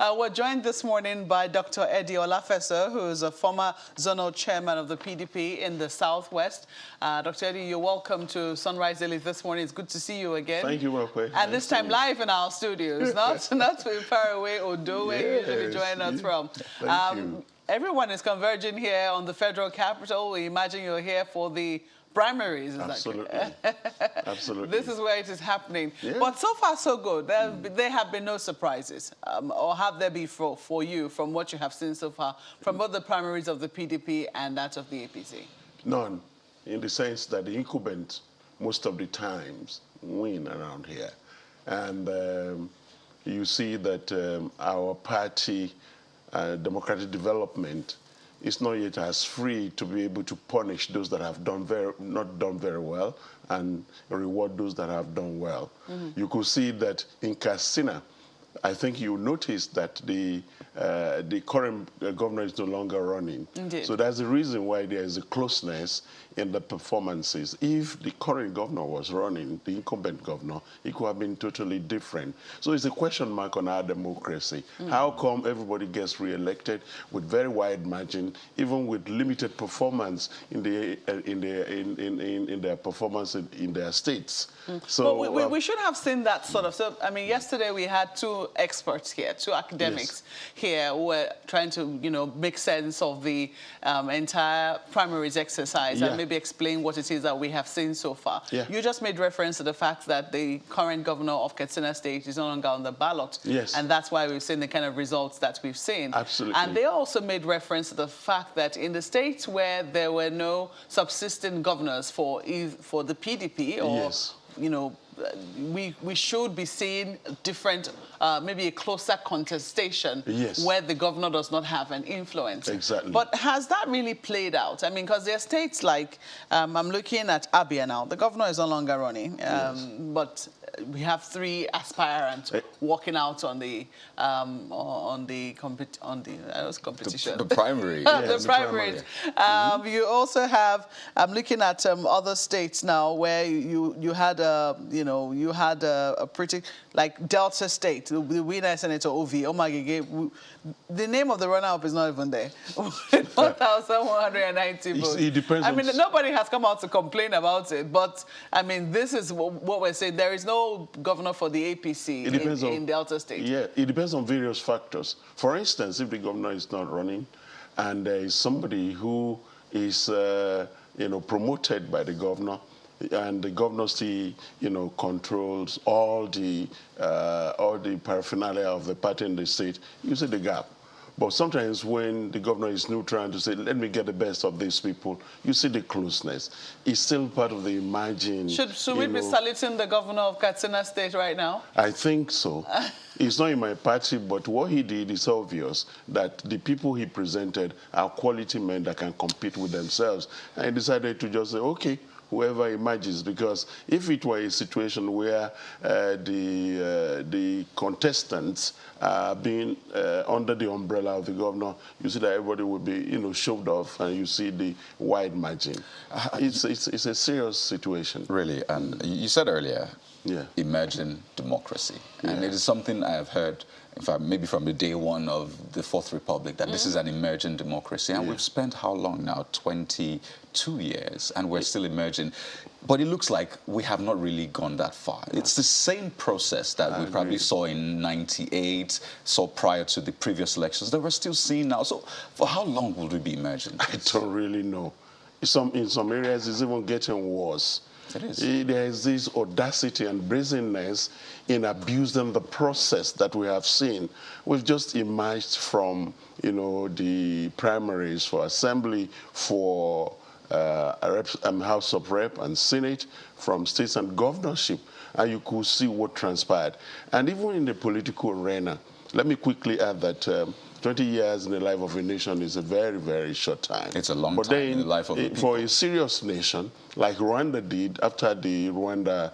We're joined this morning by Dr. Eddie Olafeso, who is a former zonal chairman of the PDP in the Southwest. Dr. Eddie, you're welcome to Sunrise Daily this morning. It's good to see you again. Thank you, Welcome. And this time live in our studios, not far away or where you usually join us from. Thank you. Everyone is converging here on the federal capital. We imagine you're here for the primaries. Absolutely. Absolutely. This is where it is happening. Yeah. But so far, so good. There have been no surprises. Or have there been for you from what you have seen so far, from both the primaries of the PDP and that of the APC? None, in the sense that the incumbent, most of the times, win around here. And you see that our party, Democratic Development, is not yet as free to be able to punish those that have not done very well and reward those that have done well. You could see that in Katsina, I think you noticed that the current governor is no longer running. Indeed. So that's the reason why there is a closeness in the performances. If the current governor was running, the incumbent governor, it could have been totally different. So it's a question mark on our democracy. How come everybody gets re-elected with very wide margin, even with limited performance in their performance in their states? So we should have seen that sort of. So I mean, yesterday we had two experts here, two academics here, who were trying to make sense of the entire primaries exercise and maybe explain what it is that we have seen so far. You just made reference to the fact that the current governor of Katsina State is no longer on the ballot. Yes. And that's why we've seen the kind of results that we've seen. Absolutely. And they also made reference to the fact that in the states where there were no subsisting governors for the PDP or we should be seeing different, maybe a closer contestation where the governor does not have an influence. Exactly. But has that really played out? I mean, because there are states like, I'm looking at Abia now. The governor is no longer running, but we have three aspirants walking out on the competition. The primary. The primaries. You also have. I'm looking at other states now where you had a pretty like Delta State. The winner is Senator Ovi Omagege. The name of the runner-up is not even there. 1,190 votes. It depends. I mean, nobody has come out to complain about it, but I mean, this is what we're saying. There is no governor for the APC in Delta State. Yeah, it depends on various factors. For instance, if the governor is not running, and there is somebody who is, promoted by the governor, and the governor still, controls all the paraphernalia of the party in the state, you see the gap. But sometimes when the governor is neutral to say, let me get the best of these people, you see the closeness. It's still part of the margin. Should we be saluting the governor of Katsina State right now? I think so. It's not in my party, but what he did is obvious that the people he presented are quality men that can compete with themselves. And he decided to just say, okay, whoever emerges, because if it were a situation where the contestants are being under the umbrella of the governor, you see that everybody will be, shoved off, and you see the wide margin. It's a serious situation. Really, and you said earlier, emerging democracy, and it is something I have heard. In fact, maybe from the day one of the Fourth Republic, that this is an emerging democracy. And we've spent how long now? 22 years, and we're still emerging. But it looks like we have not really gone that far. It's the same process that we probably saw in '98, saw prior to the previous elections, that we're still seeing now. So for how long will we be emerging? I don't really know. In some areas, it's even getting worse. It is. There is this audacity and brazenness in abusing the process that we have seen. We've just emerged from, the primaries for assembly, for House of Rep and Senate, from states and governorship, and you could see what transpired. And even in the political arena, let me quickly add that 20 years in the life of a nation is a very, very short time. It's a long time in the life of a people. For a serious nation, like Rwanda did after the Rwanda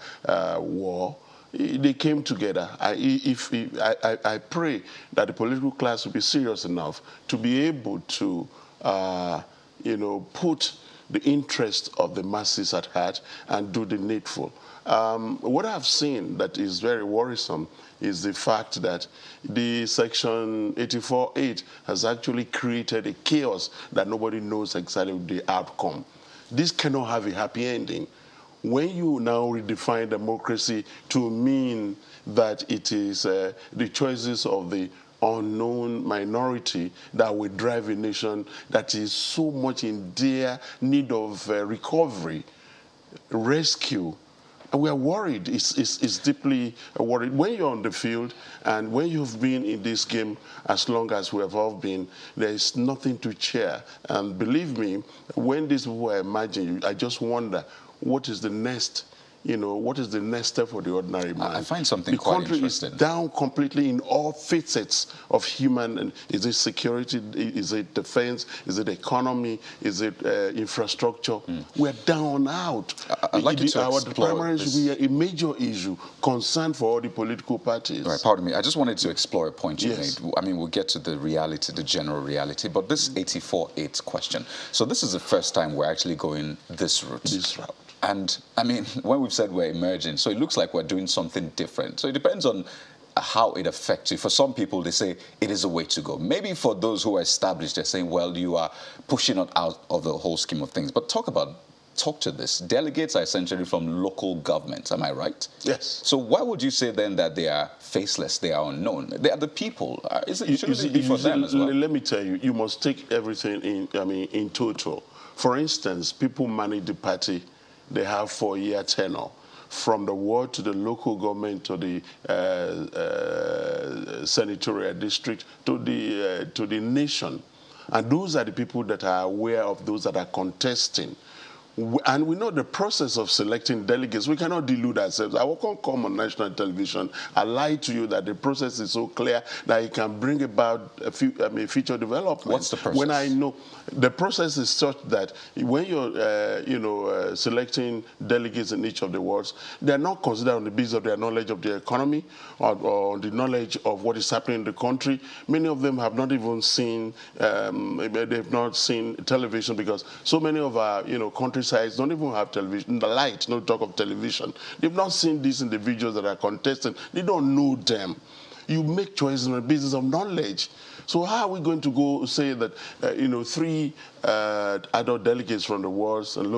war, they came together. I pray that the political class will be serious enough to be able to, put the interest of the masses at heart and do the needful. What I've seen that is very worrisome is the fact that the Section 84(8) has actually created a chaos that nobody knows exactly the outcome. This cannot have a happy ending. When you now redefine democracy to mean that it is the choices of the unknown minority that will drive a nation that is so much in dire need of recovery, rescue, and we are worried. It's deeply worried. When you're on the field and when you've been in this game as long as we have all been, there is nothing to cheer. And believe me, when these people are emerging, I just wonder, what is the next, what is the next step for the ordinary man? I find something quite interesting. The country is down completely in all facets of human. Is it security? Is it defense? Is it economy? Is it infrastructure? We're down out. I'd like you to explore primaries will be a major issue, concern for all the political parties. Right, pardon me. I just wanted to explore a point you Yes. made. I mean, we'll get to the reality, the general reality, but this 84(8) question. So this is the first time we're actually going this route. This route. And, I mean, when we've said we're emerging, so it looks like we're doing something different. So it depends on how it affects you. For some people, they say it is a way to go. Maybe for those who are established, they're saying, well, you are pushing it out of the whole scheme of things. But talk to this. Delegates are essentially from local governments, am I right? Yes. So why would you say then that they are faceless, they are unknown? They are the people. Shouldn't it be for them as well? Let me tell you, you must take everything in total. For instance, people manage the party. They have 4-year tenure. From the ward to the local government to the senatorial district to the nation. And those are the people that are aware of those that are contesting. And we know the process of selecting delegates. We cannot delude ourselves. I won't come on national television. I lie to you that the process is so clear that it can bring about future development. What's the process? When I know the process is such that when you're selecting delegates in each of the wards, they're not considered on the basis of their knowledge of the economy or the knowledge of what is happening in the country. Many of them have not even seen, they've not seen television, because so many of our countrysides don't even have television, the light, no talk of television. They've not seen these individuals that are contesting. They don't know them. You make choices on the basis of knowledge. So how are we going to go say that 3 adult delegates from the wards and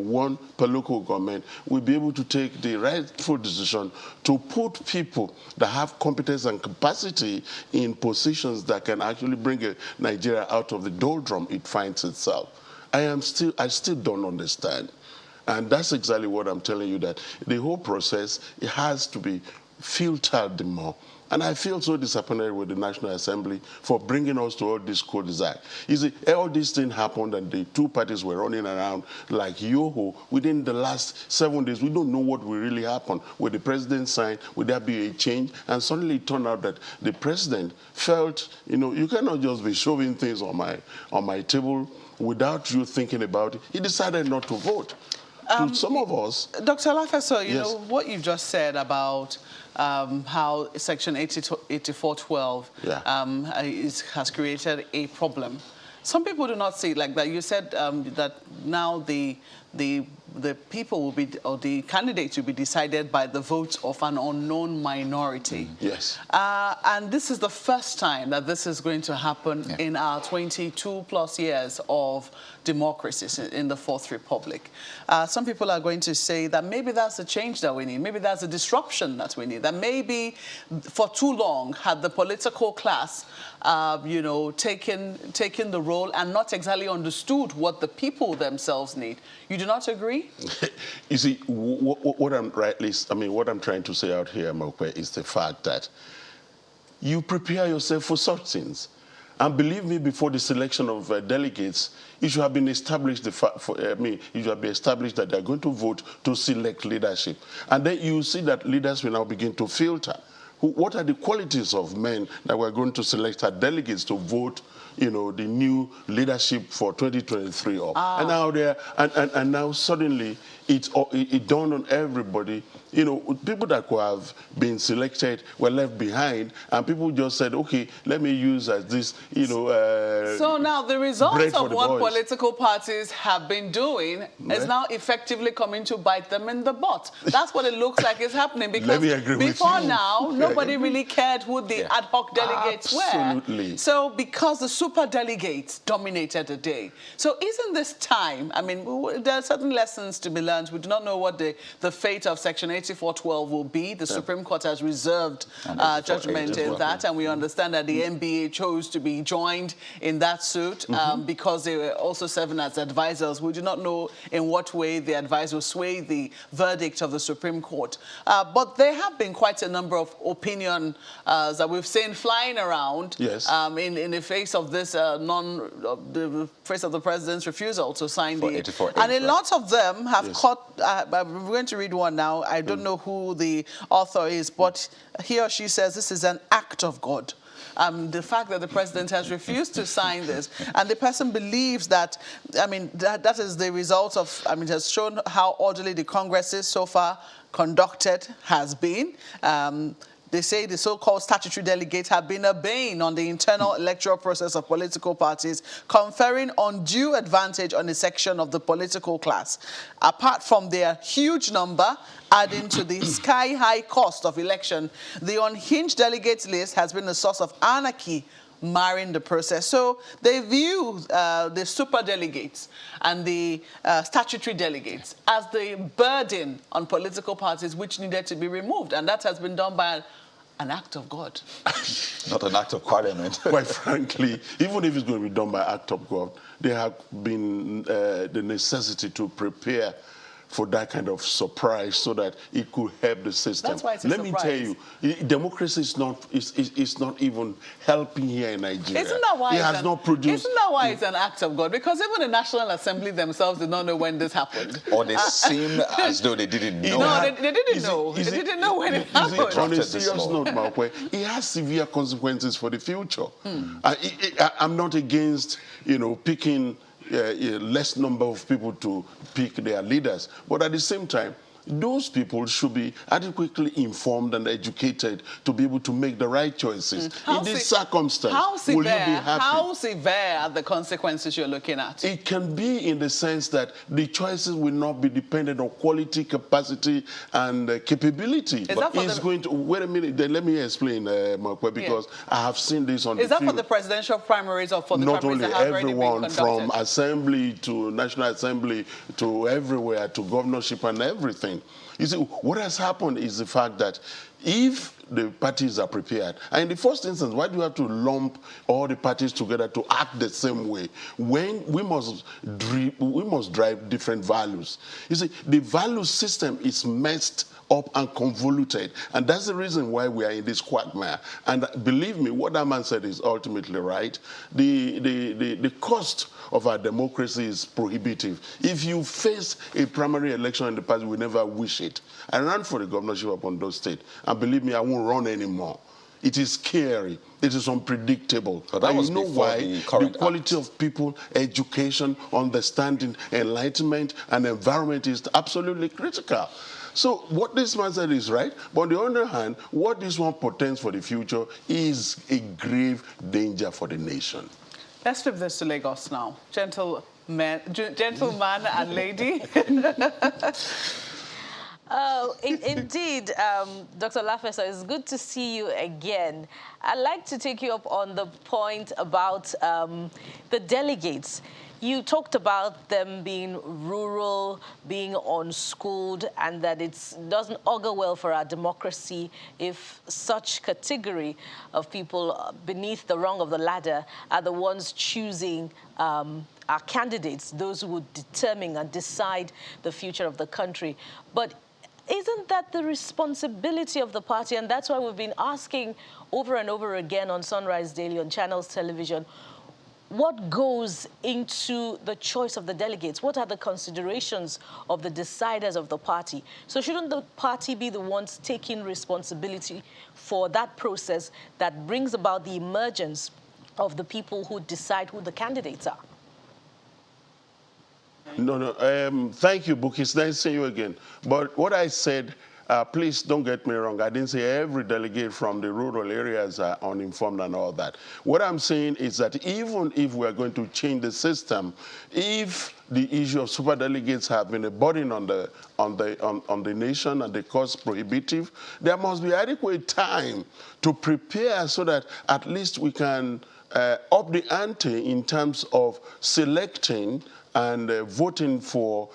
one per local government will be able to take the rightful decision to put people that have competence and capacity in positions that can actually bring Nigeria out of the doldrum it finds itself? I still don't understand. And that's exactly what I'm telling you, that the whole process, it has to be filtered more. And I feel so disappointed with the National Assembly for bringing us to all this cul-de-sac. You see, all these things happened and the two parties were running around like yo-ho. Within the last 7 days, we don't know what will really happen. Will the president sign? Will there be a change? And suddenly it turned out that the president felt, you cannot just be shoving things on my table without you thinking about it. He decided not to vote. To some of us... Dr. Lafeso, you Yes. know, what you've just said about how Section 8412 has created a problem. Some people do not see it like that. You said that now the people will be, or the candidates will be decided by the votes of an unknown minority. Yes. And this is the first time that this is going to happen in our 22+ years of democracy in the Fourth Republic. Some people are going to say that maybe that's the change that we need. Maybe that's the disruption that we need. That maybe for too long had the political class, taken the role and not exactly understood what the people themselves need. You do not agree? You see, what I'm trying to say out here, Mokwe, is the fact that you prepare yourself for such things. And believe me, before the selection of delegates, it should have been established. It should have been established that they're going to vote to select leadership, and then you see that leaders will now begin to filter. What are the qualities of men that we're going to select as delegates to vote, the new leadership for 2023 up? And now and now suddenly it dawned on everybody you know, people that could have been selected were left behind, and people just said, okay, let me use as this, you know. So now the results of what boys. political parties have been doing is now effectively coming to bite them in the butt. That's what it looks like is happening, because before now, nobody really cared who the ad hoc delegates were. So because the super delegates dominated the day. So isn't this time, I mean, there are certain lessons to be learned. We do not know what the fate of Section 8412 will be. The Supreme Court has reserved judgment in that, and we understand that the NBA chose to be joined in that suit because they were also serving as advisors. We do not know in what way the advisors will sway the verdict of the Supreme Court. But there have been quite a number of opinions that we've seen flying around in the face of this the face of the president's refusal to sign the... And a lot of them have caught... I'm going to read one now. I don't know who the author is, but he or she says this is an act of God. The fact that the president has refused to sign this, and the person believes that, I mean, that is the result of, I mean, it has shown how orderly the Congress is so far conducted has been. They say the so-called statutory delegates have been a bane on the internal electoral process of political parties, conferring undue advantage on a section of the political class. Apart from their huge number, adding to the sky-high cost of election, the unhinged delegates list has been a source of anarchy marring the process. So they view the super delegates and the statutory delegates as the burden on political parties which needed to be removed. And that has been done by an act of God. Not an act of parliament. Quite frankly, even if it's going to be done by act of God, there have been the necessity to prepare for that kind of surprise so that it could help the system. That's why it's a Let surprise. me tell you, democracy is not even helping here in Nigeria. Isn't that why it has not produced... Isn't that why it's an act of God? Because even the National Assembly themselves did not know when this happened. Or they seem as though they didn't know. No, they didn't know. They didn't know when it happened. On a serious note, Malkwe, it has severe consequences for the future. I'm not against, you know, picking less number of people to pick their leaders. But at the same time, those people should be adequately informed and educated to be able to make the right choices. In this circumstance, will you be happy? How severe are the consequences you're looking at? It can be in the sense that the choices will not be dependent on quality, capacity, and capability. But it's going to... Wait a minute, then let me explain, Makwe, because I have seen this on the field. Is that for the presidential primaries or for the primaries that have already been conducted? Not only everyone, from assembly to National Assembly to everywhere, to governorship and everything. You see, what has happened is the fact that if the parties are prepared, and in the first instance, why do you have to lump all the parties together to act the same way? When we must drive different values. You see, the value system is messed up and convoluted, and that's the reason why we are in this quagmire. And believe me, what that man said is ultimately right. The cost of our democracy is prohibitive. If you face a primary election in the past, we never wish it. I ran for the governorship of Ondo State, and believe me, I won't run anymore. It is scary. It is unpredictable. But that was you know why? The quality of people, education, understanding, enlightenment, and environment is absolutely critical. So what this man said is right, but on the other hand, what this one portends for the future is a grave danger for the nation. Let's flip this to Lagos now. Gentleman and lady. Oh, indeed, Dr. Lafesa, it's good to see you again. I'd like to take you up on the point about the delegates. You talked about them being rural, being unschooled, and that it doesn't augur well for our democracy if such category of people beneath the rung of the ladder are the ones choosing our candidates, those who would determine and decide the future of the country. But isn't that the responsibility of the party? And that's why we've been asking over and over again on Sunrise Daily, on Channels Television, what goes into the choice of the delegates? What are the considerations of the deciders of the party? So shouldn't the party be the ones taking responsibility for that process that brings about the emergence of the people who decide who the candidates are? No. Thank you, Book. It's nice to see you again. But what I said Please don't get me wrong. I didn't say every delegate from the rural areas are uninformed and all that. What I'm saying is that even if we are going to change the system, if the issue of superdelegates have been a burden on the nation and the cost prohibitive, there must be adequate time to prepare so that at least we can up the ante in terms of selecting and voting for,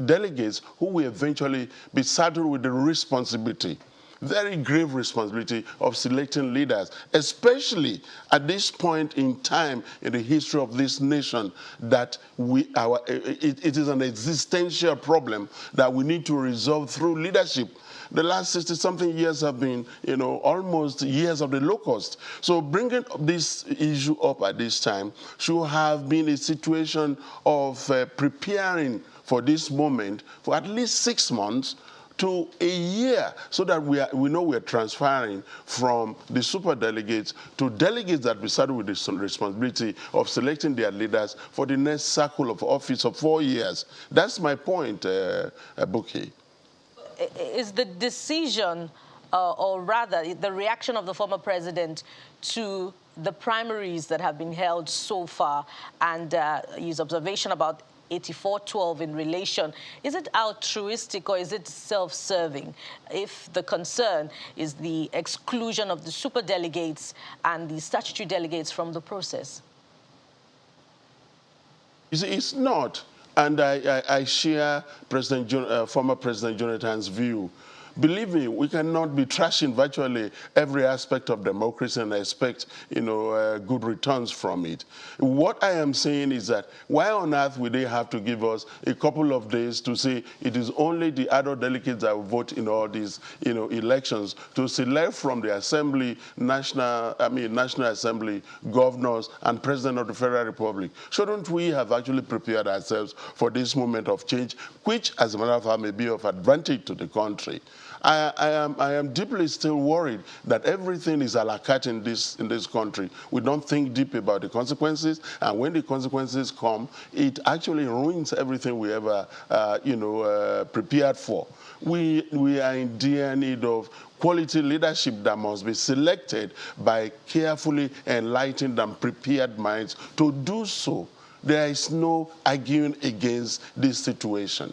delegates who will eventually be saddled with the responsibility, very grave responsibility of selecting leaders, especially at this point in time in the history of this nation, that it is an existential problem that we need to resolve through leadership. The last 60-something years have been, almost years of the locust. So bringing this issue up at this time should have been a situation of preparing for this moment for at least 6 months to a year, so that we know we're transferring from the superdelegates to delegates that we started with the responsibility of selecting their leaders for the next cycle of office of 4 years. That's my point, Buki. Is the decision, or rather the reaction of the former president to the primaries that have been held so far, and his observation about 84-12 in relation, is it altruistic or is it self-serving if the concern is the exclusion of the superdelegates and the statutory delegates from the process? You see, it's not. And I share former President Jonathan's view. Believe me, we cannot be trashing virtually every aspect of democracy and expect, good returns from it. What I am saying is that why on earth would they have to give us a couple of days to say it is only the adult delegates that will vote in all these, elections, to select from the Assembly, National Assembly, governors, and President of the Federal Republic? Shouldn't we have actually prepared ourselves for this moment of change, which, as a matter of fact, may be of advantage to the country? I am deeply still worried that everything is a la carte in this country. We don't think deep about the consequences, and when the consequences come, it actually ruins everything we ever, prepared for. We are in dear need of quality leadership that must be selected by carefully enlightened and prepared minds to do so. There is no arguing against this situation.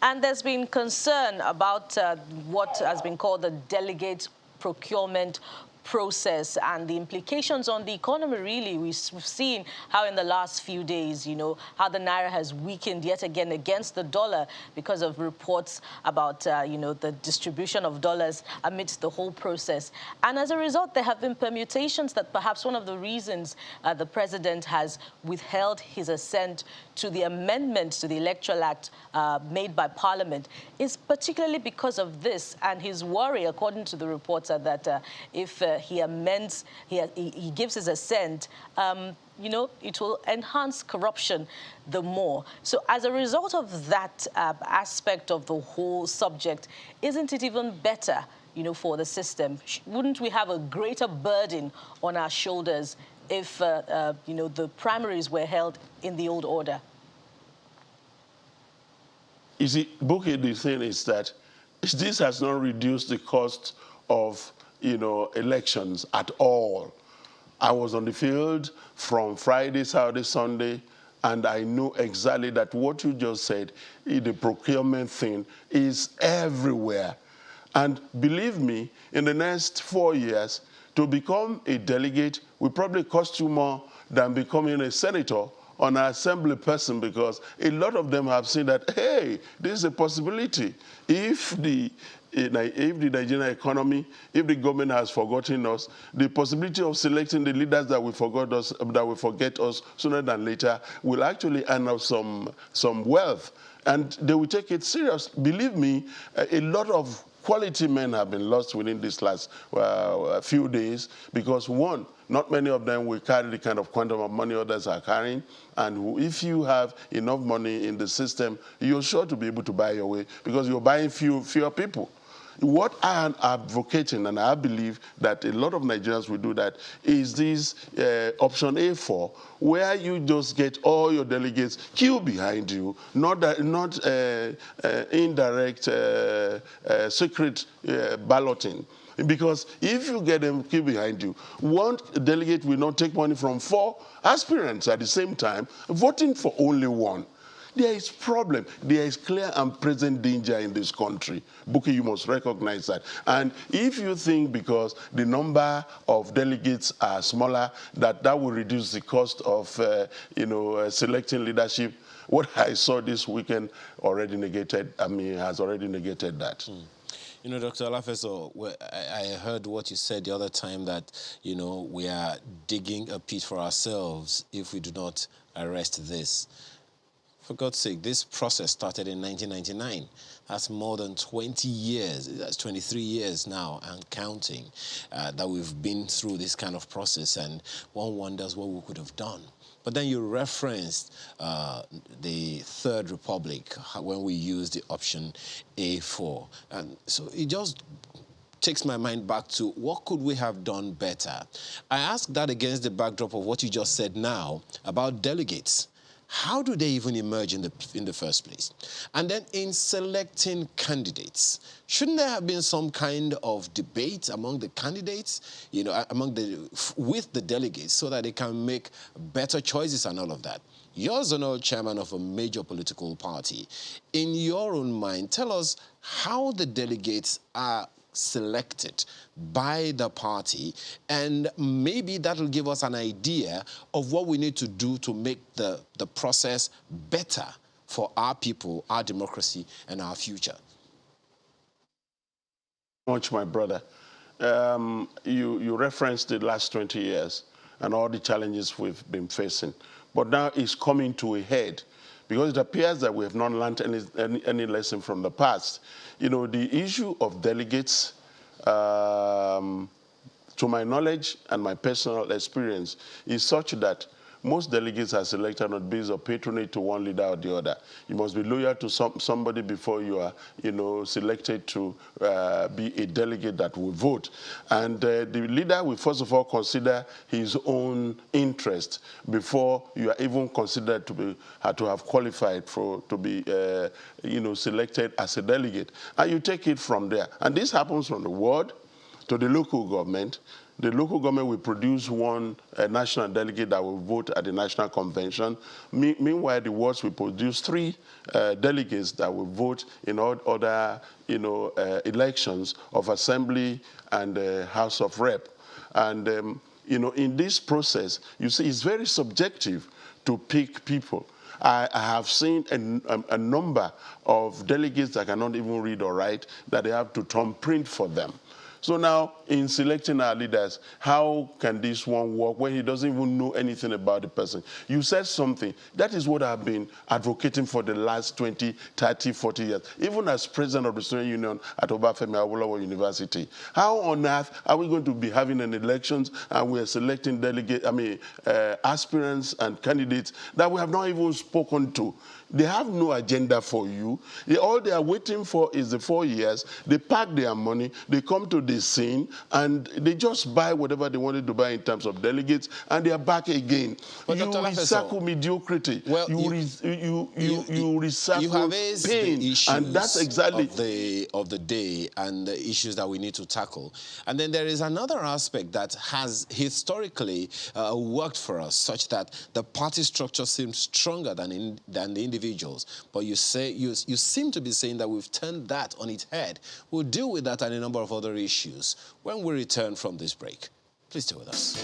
And there's been concern about what has been called the delegate procurement process and the implications on the economy, really. We've seen how in the last few days, how the naira has weakened yet again against the dollar because of reports about, the distribution of dollars amidst the whole process. And as a result, there have been permutations that perhaps one of the reasons the president has withheld his assent to the amendment to the Electoral Act made by Parliament is particularly because of this, and his worry, according to the reports, are that if he amends, he gives his assent, it will enhance corruption the more. So as a result of that aspect of the whole subject, isn't it even better, for the system? Wouldn't we have a greater burden on our shoulders if, the primaries were held in the old order? You see, Buki, the thing is that this has not reduced the cost of, elections at all. I was on the field from Friday, Saturday, Sunday, and I know exactly that what you just said, the procurement thing, is everywhere. And believe me, in the next 4 years, to become a delegate will probably cost you more than becoming a senator on an assembly person, because a lot of them have seen that, hey, this is a possibility. If the Nigerian economy, if the government has forgotten us, the possibility of selecting the leaders that will forget us sooner than later will actually earn us some wealth. And they will take it serious. Believe me, a lot of quality men have been lost within this last few days because, one, not many of them will carry the kind of quantum of money others are carrying. And if you have enough money in the system, you're sure to be able to buy your way because you're buying fewer people. what I am advocating, and I believe that a lot of Nigerians will do that, is this option A4, where you just get all your delegates queue behind you, not indirect secret balloting. Because if you get them queue behind you, one delegate will not take money from 4 aspirants at the same time, voting for only one. There is problem. There is clear and present danger in this country. Buki, you must recognize that. And if you think because the number of delegates are smaller, that will reduce the cost of, selecting leadership, what I saw this weekend already negated, has already negated that. Mm. You know, Dr. Alafeso, I heard what you said the other time that, we are digging a pit for ourselves if we do not arrest this. For God's sake, this process started in 1999. That's more than 20 years. That's 23 years now and counting that we've been through this kind of process, and one wonders what we could have done. But then you referenced the Third Republic when we used the option A4. And so it just takes my mind back to what could we have done better? I ask that against the backdrop of what you just said now about delegates. How do they even emerge in the first place? And then in selecting candidates, shouldn't there have been some kind of debate among the candidates, with the delegates, so that they can make better choices and all of that? You're zonal chairman of a major political party. In your own mind, tell us how the delegates are selected by the party, and maybe that will give us an idea of what we need to do to make the process better for our people, our democracy, and our future. Much, my brother. You referenced the last 20 years and all the challenges we've been facing, but now it's coming to a head, because it appears that we have not learned any lesson from the past. The issue of delegates, to my knowledge and my personal experience, is such that most delegates are selected on the basis of patronage to one leader or the other. You must be loyal to somebody before you are, selected to be a delegate that will vote. And the leader will first of all consider his own interest before you are even considered to have qualified to be, selected as a delegate. And you take it from there. And this happens from the ward to the local government. The local government will produce one national delegate that will vote at the national convention. Meanwhile, the wards will produce 3 delegates that will vote in all other, elections of assembly and House of Rep. And, in this process, you see, it's very subjective to pick people. I have seen a number of delegates that cannot even read or write, that they have to thumbprint for them. So now, in selecting our leaders, how can this one work when he doesn't even know anything about the person? You said something. That is what I've been advocating for the last 20, 30, 40 years, even as president of the Student Union at Obafemi Awolowo University. How on earth are we going to be having an elections and we are selecting aspirants and candidates that we have not even spoken to? They have no agenda for you. All they are waiting for is the 4 years. They pack their money, they come to the scene, and they just buy whatever they wanted to buy in terms of delegates, and they are back again. But you recycle mediocrity. Well, you recycle pain, and that's exactly of the day and the issues that we need to tackle. And then there is another aspect that has historically worked for us, such that the party structure seems stronger than the individuals. But you seem to be saying that we've turned that on its head. We'll deal with that and a number of other issues when we return from this break. Please stay with us.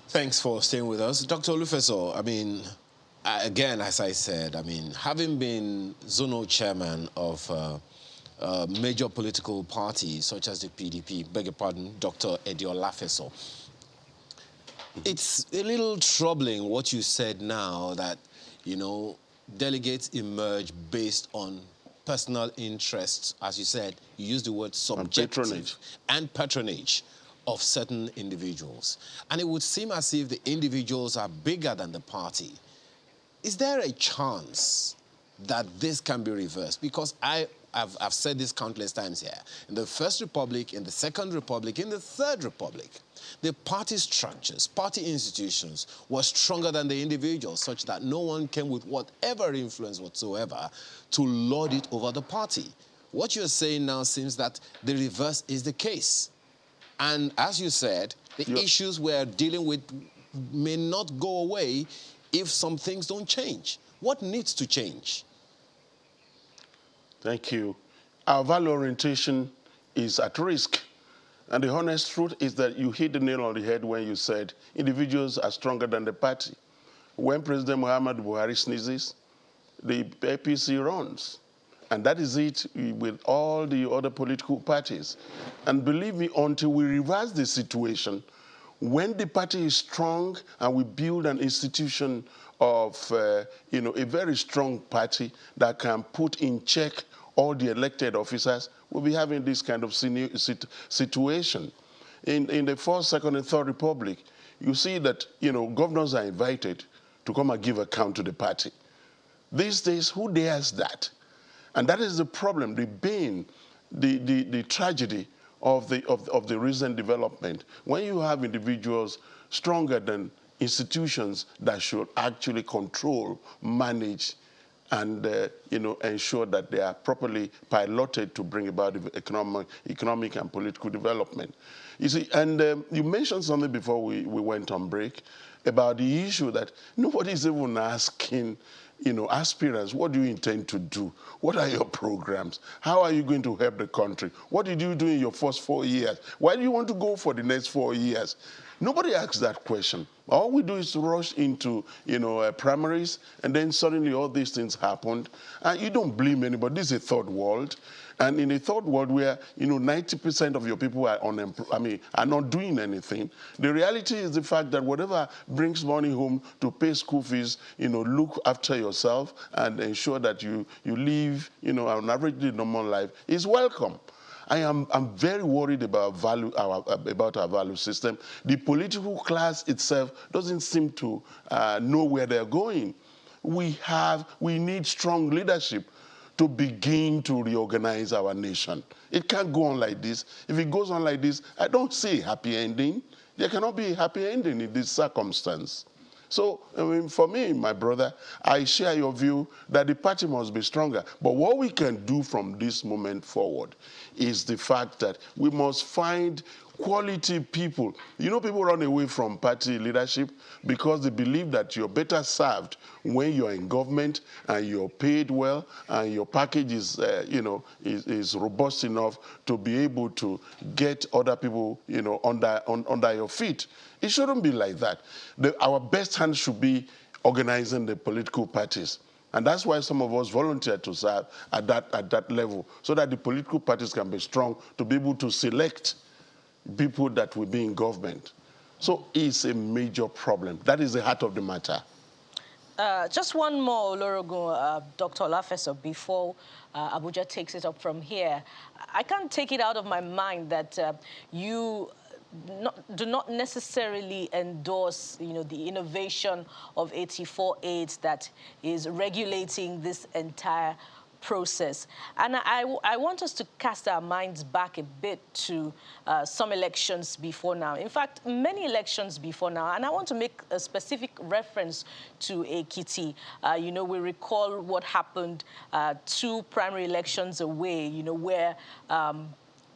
Thanks for staying with us. Dr. Olufeso, again, as I said, having been zonal chairman of major political parties such as the PDP, beg your pardon, Dr. Eddie Olafeso. It's a little troubling what you said now, that, delegates emerge based on personal interests. As you said, you used the word subjective and patronage of certain individuals. And it would seem as if the individuals are bigger than the party. Is there a chance that this can be reversed? Because I've said this countless times here. In the First Republic, in the Second Republic, in the Third Republic, the party structures, party institutions were stronger than the individuals, such that no one came with whatever influence whatsoever to lord it over the party. What you're saying now seems that the reverse is the case. And as you said, the issues we're dealing with may not go away if some things don't change. What needs to change? Thank you. Our value orientation is at risk. And the honest truth is that you hit the nail on the head when you said individuals are stronger than the party. When President Muhammad Buhari sneezes, the APC runs. And that is it with all the other political parties. And believe me, until we reverse the situation, when the party is strong and we build an institution of, a very strong party that can put in check all the elected officers, we'll be having this kind of situation. In the First, Second, and Third Republic, you see that, governors are invited to come and give account to the party. These days, who dares that? And that is the problem, the bane, the tragedy of the recent development. When you have individuals stronger than institutions that should actually control, manage, and ensure that they are properly piloted to bring about economic and political development. You see, and you mentioned something before we went on break about the issue that nobody's even asking aspirants, what do you intend to do? What are your programs? How are you going to help the country? What did you do in your first 4 years? Why do you want to go for the next 4 years? Nobody asks that question. All we do is rush into, primaries, and then suddenly all these things happened. And you don't blame anybody. This is a third world. And in a third world where, 90% of your people are are not doing anything, the reality is the fact that whatever brings money home to pay school fees, look after yourself and ensure that you live, an averagely normal life is welcome. I'm very worried about our value system. The political class itself doesn't seem to know where they're going. We need strong leadership to begin to reorganize our nation. It can't go on like this. If it goes on like this, I don't see a happy ending. There cannot be a happy ending in this circumstance. So, for me, my brother, I share your view that the party must be stronger. But what we can do from this moment forward is the fact that we must find quality people. People run away from party leadership because they believe that you're better served when you're in government and you're paid well and your package is, is robust enough to be able to get other people, under your feet. It shouldn't be like that. Our best hand should be organizing the political parties. And that's why some of us volunteer to serve at that level, so that the political parties can be strong to be able to select people that will be in government. So it's a major problem. That is the heart of the matter. Just one more, Olorogun, Dr. Olafeso, before Abuja takes it up from here. I can't take it out of my mind that you do not necessarily endorse, the innovation of 84.8 that is regulating this entire process. And I want us to cast our minds back a bit to some elections before now. In fact, many elections before now. And I want to make a specific reference to Ekiti. We recall what happened 2 primary elections away, where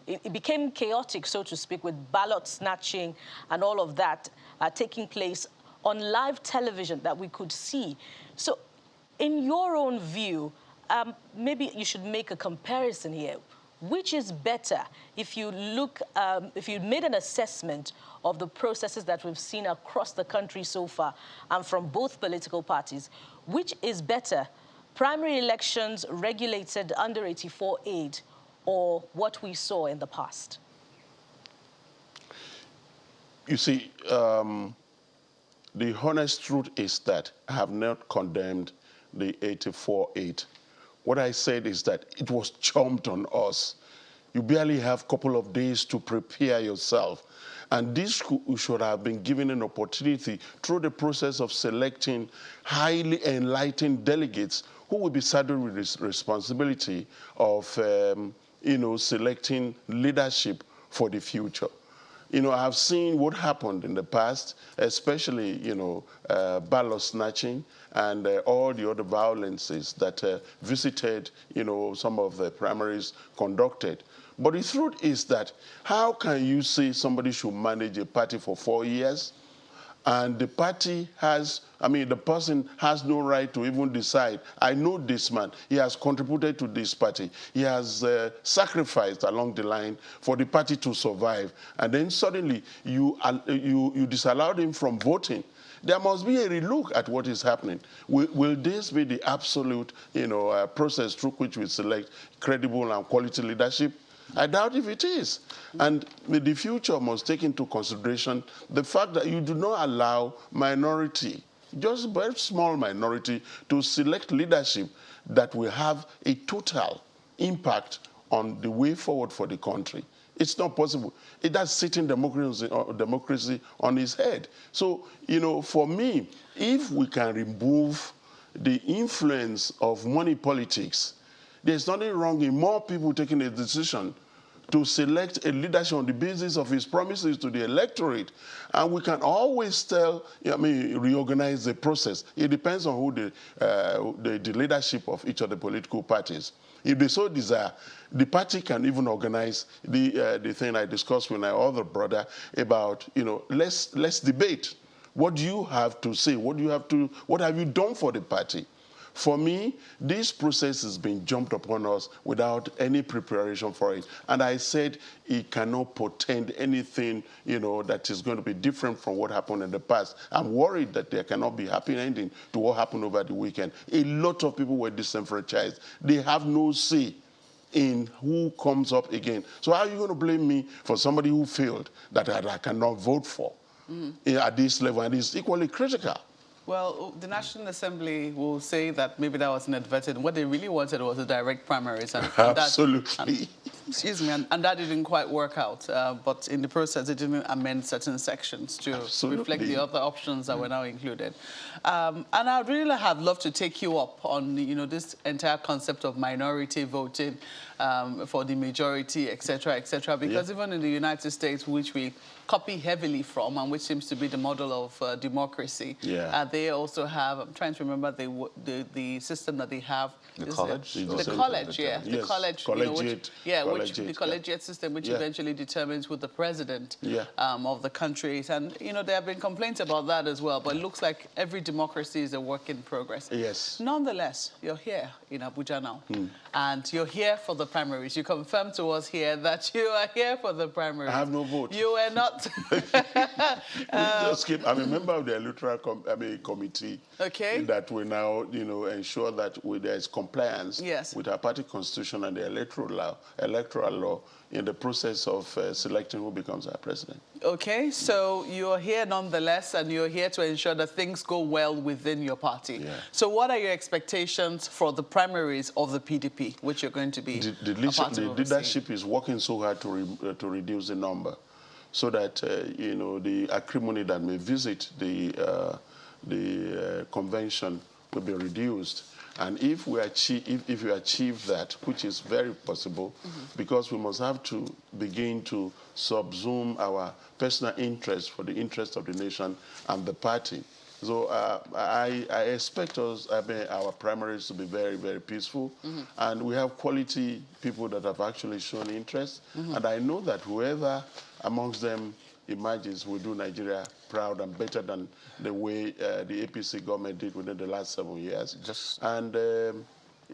it became chaotic, so to speak, with ballot snatching and all of that taking place on live television that we could see. So in your own view, maybe you should make a comparison here. Which is better if you look, if you made an assessment of the processes that we've seen across the country so far and from both political parties, which is better, primary elections regulated under 84.8 or what we saw in the past? You see, the honest truth is that I have not condemned the 84.8. What I said is that it was chomped on us. You barely have a couple of days to prepare yourself. And this should have been given an opportunity through the process of selecting highly enlightened delegates who will be saddled with this responsibility of, selecting leadership for the future. I've seen what happened in the past, especially, ballot snatching and all the other violences that visited, some of the primaries conducted. But the truth is that how can you say somebody should manage a party for 4 years and the party has, the person has no right to even decide, I know this man, he has contributed to this party, he has sacrificed along the line for the party to survive, and then suddenly you disallowed him from voting. There must be a relook at what is happening. Will this be the absolute, process through which we select credible and quality leadership? I doubt if it is. And the future must take into consideration the fact that you do not allow minority, just a very small minority, to select leadership that will have a total impact on the way forward for the country. It's not possible. That's sitting democracy on its head. So, for me, if we can remove the influence of money politics, there's nothing wrong in more people taking a decision to select a leadership on the basis of his promises to the electorate. And we can always reorganize the process. It depends on who the leadership of each of the political parties. If they so desire, the party can even organize the thing I discussed with my other brother about, let's debate. What do you have to say? What have you done for the party? For me, this process has been jumped upon us without any preparation for it. And I said it cannot portend anything, that is going to be different from what happened in the past. I'm worried that there cannot be happy ending to what happened over the weekend. A lot of people were disenfranchised. They have no say in who comes up again. So how are you going to blame me for somebody who failed that I cannot vote for at this level? And it's equally critical. Well, the National Assembly will say that maybe that was inadvertent. What they really wanted was a direct primaries. And Absolutely. Excuse me, and that didn't quite work out. But in the process, they didn't amend certain sections to reflect the other options that were now included. And I'd really have loved to take you up on, this entire concept of minority voting for the majority, et cetera, because even in the United States, which we copy heavily from and which seems to be the model of democracy, they also have, I'm trying to remember the system that they have. The college? The college, yeah. Yes. The college, the collegiate system, which eventually determines who the president of the country is. And, there have been complaints about that as well, but it looks like every democracy is a work in progress. Yes. Nonetheless, you're here in Abuja now, and you're here for the primaries. You confirmed to us here that you are here for the primaries. I have no vote. You were not. I'm a member of the electoral committee. Okay. That will now, ensure that there is compliance with our party constitution and the electoral law in the process of selecting who becomes our president. Okay, so you're here nonetheless, and you're here to ensure that things go well within your party. Yeah. So what are your expectations for the primaries of the PDP, which you're going to be The leadership is working so hard to reduce the number, so that, the acrimony that may visit the convention will be reduced. And if we achieve that, which is very possible, because we must have to begin to subsume our personal interest for the interest of the nation and the party. So I expect our primaries to be very, very peaceful. And we have quality people that have actually shown interest. And I know that whoever amongst them emerges will do Nigeria proud and better than the way the APC government did within the last 7 years.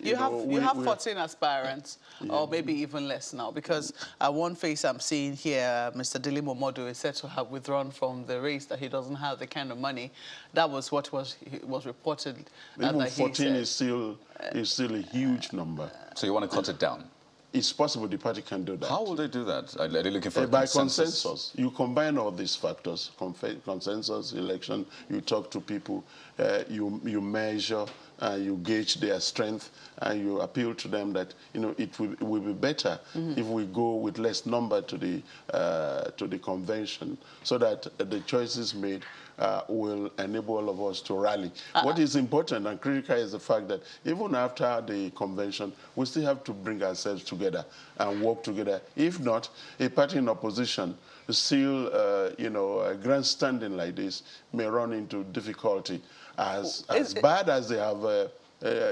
You have 14 aspirants, or maybe even less now, because one face I'm seeing here, Mr. Dele Momodu, is said to have withdrawn from the race, that he doesn't have the kind of money. That was what was reported. Even 14 is still a huge number. So you want to cut it down? It's possible the party can do that. How will they do that? Are they looking for by consensus? You combine all these factors, consensus, election, you talk to people, you measure you gauge their strength, and you appeal to them that, you know, it will be better if we go with less number to the convention, so that the choices made will enable all of us to rally. What is important and critical is the fact that even after the convention, we still have to bring ourselves together and work together. If not, a party in opposition still, you know, grandstanding like this may run into difficulty. As bad as they have,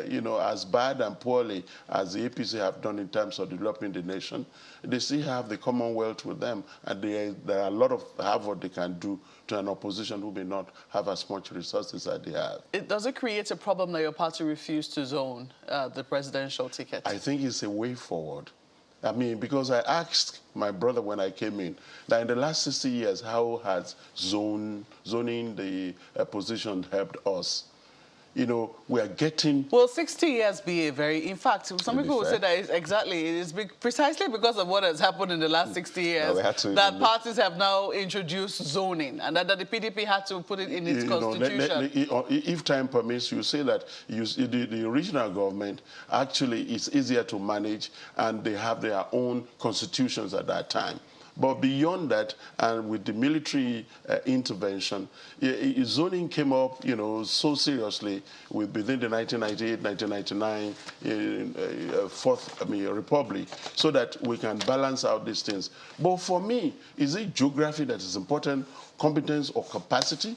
you know, as bad and poorly as the APC have done in terms of developing the nation, they still have the Commonwealth with them, and there are a lot of what they can do to an opposition who may not have as much resources as they have. Does it create a problem that your party refused to zone the presidential ticket? I think it's a way forward. I mean, because I asked my brother when I came in that in the last 60 years, how has zoning the position helped us? You know, we are getting... Well, 60 years be a very... In fact, some people will say that it is precisely because of what has happened in the last 60 years that parties have now introduced zoning, and that the PDP had to put it in its constitution. If time permits, you say that the original government actually is easier to manage, and they have their own constitutions at that time. But beyond that, and with the military intervention, zoning came up, you know, so seriously within the 1998, 1999 Republic, so that we can balance out these things. But for me, is it geography that is important, competence or capacity?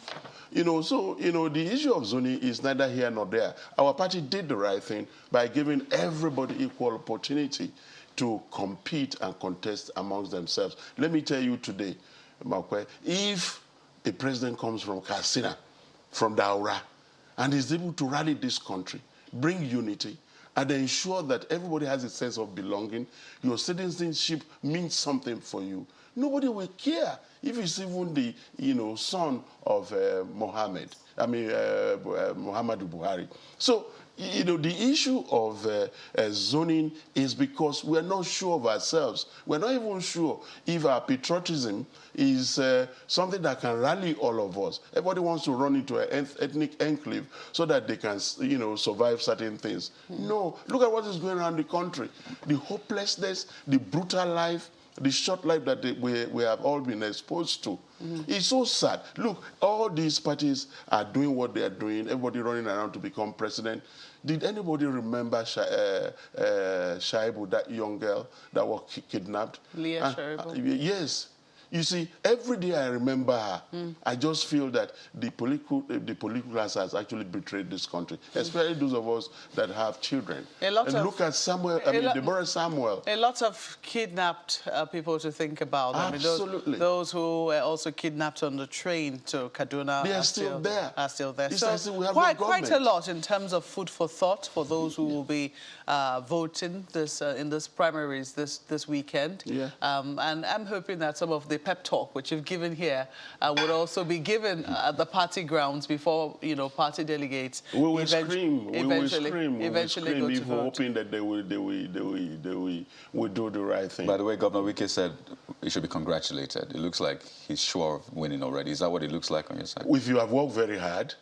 You know, so, you know, the issue of zoning is neither here nor there. Our party did the right thing by giving everybody equal opportunity to compete and contest amongst themselves. Let me tell you today, Makwe, if a president comes from Katsina, from Daura, and is able to rally this country, bring unity, and ensure that everybody has a sense of belonging, your citizenship means something for you, nobody will care if it's even the, you know, son of Muhammadu Buhari. So, you know, the issue of zoning is because we're not sure of ourselves. We're not even sure if our patriotism is something that can rally all of us. Everybody wants to run into an ethnic enclave so that they can, you know, survive certain things. No, look at what is going on in the country. The hopelessness, the brutal life, the short life that we have all been exposed to. It's so sad. Look, all these parties are doing what they are doing, everybody running around to become president. Did anybody remember Shaibu, that young girl that was kidnapped? Leah Shaibu. Yes. You see, every day I remember her. I just feel that the political class has actually betrayed this country, especially those of us that have children. Look at Samuel, Deborah Samuel. A lot of kidnapped people to think about. Absolutely. I mean, those who were also kidnapped on the train to Kaduna are still there. So we have quite a lot in terms of food for thought for those who will be voting in this primaries this weekend. Yeah. And I'm hoping that some of the pep talk which you've given here would also be given at the party grounds before, you know, party delegates. We will scream. Eventually go to if we're vote. hoping that they will do the right thing. By the way, Governor Wike said he should be congratulated. It looks like he's sure of winning already. Is that what it looks like on your side? If you have worked very hard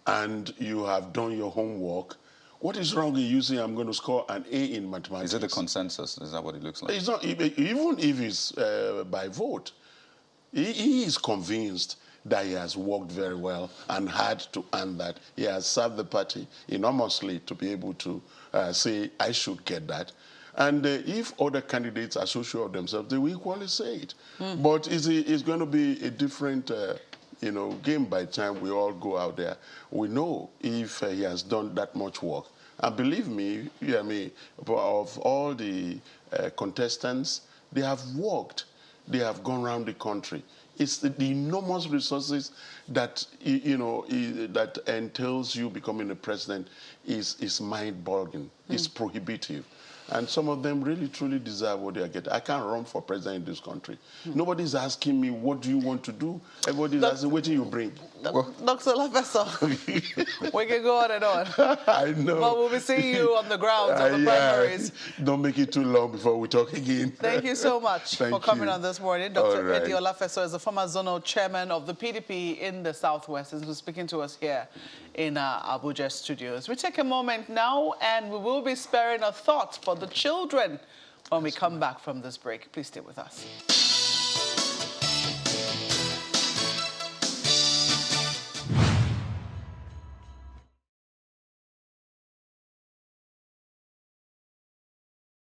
and you have done your homework, what is wrong with you saying I'm going to score an A in mathematics? Is it a consensus? Is that what it looks like? It's not, even if it's by vote. He is convinced that he has worked very well and had to earn that. He has served the party enormously to be able to say, I should get that. And if other candidates are so sure of themselves, they will equally say it. But it's going to be a different you know, game by the time we all go out there. We know if he has done that much work. And believe me, of all the contestants, they have worked. They have gone around the country. It's the enormous resources that, you know, that entails you becoming a president is mind-boggling. It's prohibitive. And some of them really, truly deserve what they are getting. I can't run for president in this country. Nobody's asking me, what do you want to do? Everybody's asking, what do you bring? Dr. Lafeso, we can go on and on. I know. But we'll be seeing you on the grounds of the primaries. Don't make it too long before we talk again. Thank you so much for coming on this morning. Dr. Eddie Olafeso is the former zonal chairman of the PDP in the Southwest. He's been speaking to us here in our Abuja studios. We take a moment now, and we will be sparing a thought for the children when we come back from this break. Please stay with us.